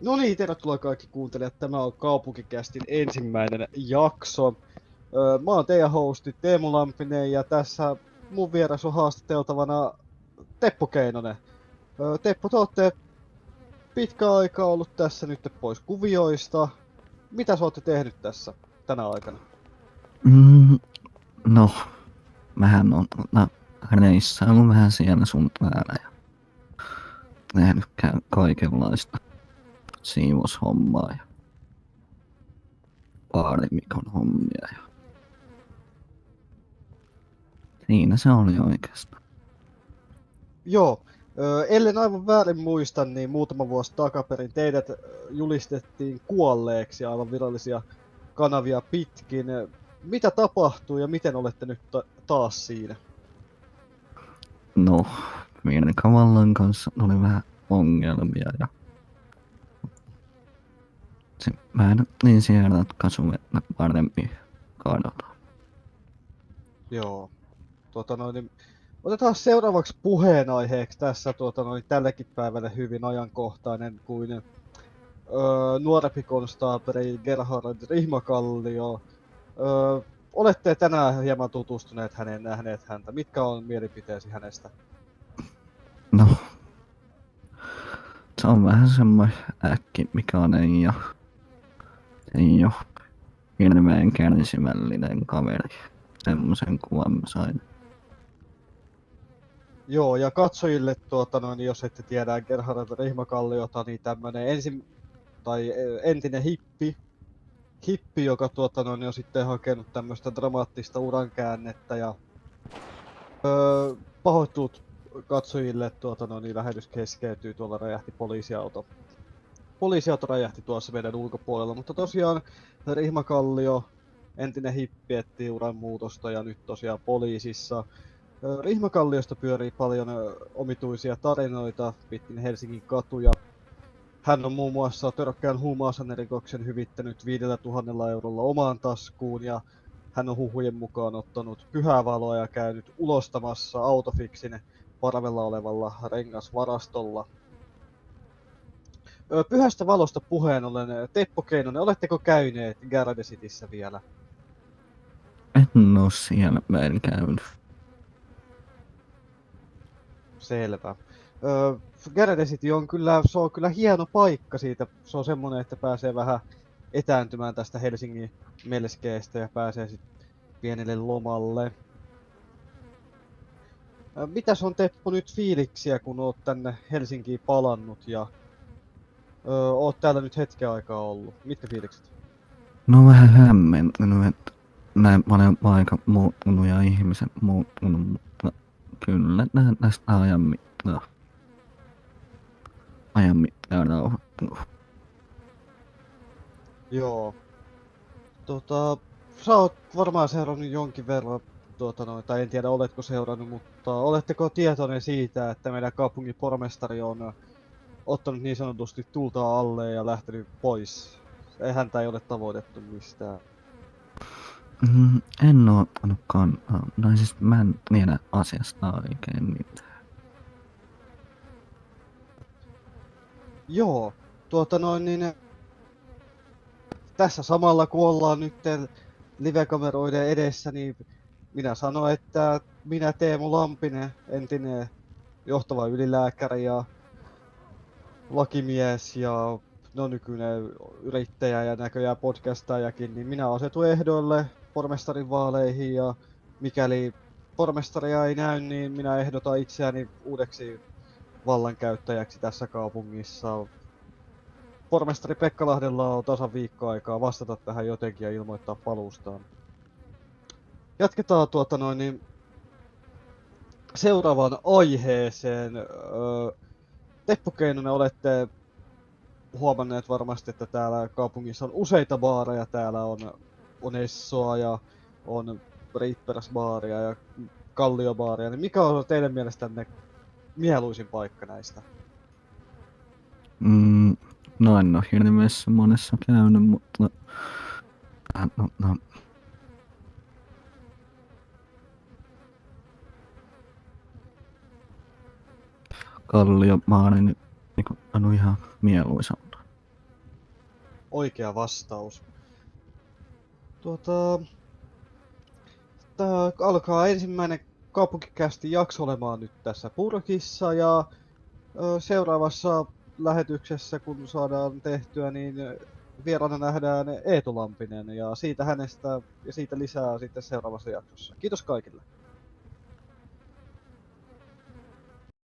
No niin, tervetuloa kaikki kuuntelijat. Tämä on Kaupunkikästin ensimmäinen jakso. Mä oon teidän hosti Teemu Lampinen ja tässä mun vieras on haastateltavana Teppo Keinonen. Teppo, te ootte pitkä aika ollut tässä nyt pois kuvioista. Mitä sä ootte tehnyt tässä tänä aikana? Mm, no, mähän on reissailu vähän siellä sun täällä ja tehnyt kaikenlaista siivoushommaa ja baarimikon hommia. Ja siinä se oli oikeastaan. Joo, ellen aivan väärin muista, niin muutama vuosi takaperin teidät julistettiin kuolleeksi aivan virallisia kanavia pitkin. Mitä tapahtuu ja miten olette nyt taas siinä? No, virkavallain kanssa oli vähän ongelmia ja mä en niin siihen ratkaisuun, että parempi kadota. Joo. Niin, otetaan seuraavaksi puheenaiheeksi tässä tälläkin päivällä hyvin ajankohtainen kuin nuorempi konstaapeli Gerhard Rihmakallio. Olette tänään hieman tutustuneet häneen, nähneet häntä. Mitkä on mielipiteesi hänestä? No, se on vähän semmoinen äkkimikainen ja ei oo hirveän kärsivällinen kaveri. Semmoisen kuvan mä sain. Joo, ja katsojille, jos ette tiedä Gerhard Rihmakalliota, niin tämmönen entinen hippi, joka on sitten hakenut tämmöistä dramaattista urankäännettä ja pahoittelut katsojille, lähetys keskeytyy, tuolla räjähti poliisiauto. Poliisiauto räjähti tuossa meidän ulkopuolella, mutta tosiaan Rihmakallio, entinen hippi, etsii uran muutosta ja nyt tosiaan poliisissa. Rihmakalliosta pyörii paljon omituisia tarinoita pitkin Helsingin katuja. Hän on muun muassa törkeän huumausainerikoksen hyvittänyt 5 000 eurolla omaan taskuun ja hän on huhujen mukaan ottanut pyhää valoa ja käynyt ulostamassa Autofixin parvella olevalla rengasvarastolla. Pyhästä valosta puheen ollen, Teppo Keinonen, oletteko käyneet Garage Cityssä vielä? En oo siellä vielä käynyt. Selvä. Garage City on kyllä hieno paikka siitä. Se on semmonen, että pääsee vähän etääntymään tästä Helsingin melskeestä ja pääsee sitten pienelle lomalle. Mitäs on Teppo nyt fiiliksiä, kun oot tänne Helsinkiin palannut ja oot täällä nyt hetken aikaa ollut? Mitkä fiilikset? No vähän hämmentynyt, että näin paljon paikat muuttunut ja ihmiset muuttunut, mutta kyllä näistä ajan mittaan rauhoittunut. Joo. Sä oot varmaan seurannut jonkin verran, tai en tiedä oletko seurannut, mutta oletteko tietoinen siitä, että meidän kaupungin pormestari on ottanut niin sanotusti tulta alle ja lähtenyt pois? Häntä ei ole tavoitettu mistään. En oo ottanut kantaa. No siis mä en tiedä asiasta oikein mitään. Joo, tässä samalla kun ollaan nyt livekameroiden edessä, niin minä sanon, että minä Teemu Lampinen, entinen johtava ylilääkäri ja lakimies ja nykyinen yrittäjä ja näköjään podcastajakin, niin minä asetun ehdoille pormestarin vaaleihin ja mikäli pormestaria ei näy, niin minä ehdotan itseäni uudeksi vallankäyttäjäksi tässä kaupungissa. Pormestari Pekka Lahdella on tasan viikko aikaa vastata tähän jotenkin ja ilmoittaa paluustaan. Jatketaan seuraavaan aiheeseen. Teppo Keinonen, olette huomanneet varmasti, että täällä kaupungissa on useita baareja. Täällä on Essoa ja on Reapers-baaria ja Kallio-baaria. Niin mikä on teidän mielestänne mieluisin paikka näistä? No en oo hirveässä monessa käynyt, mutta Kalliobaari nyt on ihan mieluisalta. oikea vastaus. Tää alkaa ensimmäinen kaupunkikästi jakso olemaan nyt tässä purkissa ja seuraavassa lähetyksessä, kun saadaan tehtyä, niin vieraana nähdään Eetu Lampinen ja siitä hänestä ja siitä lisää sitten seuraavassa jaksossa. Kiitos kaikille.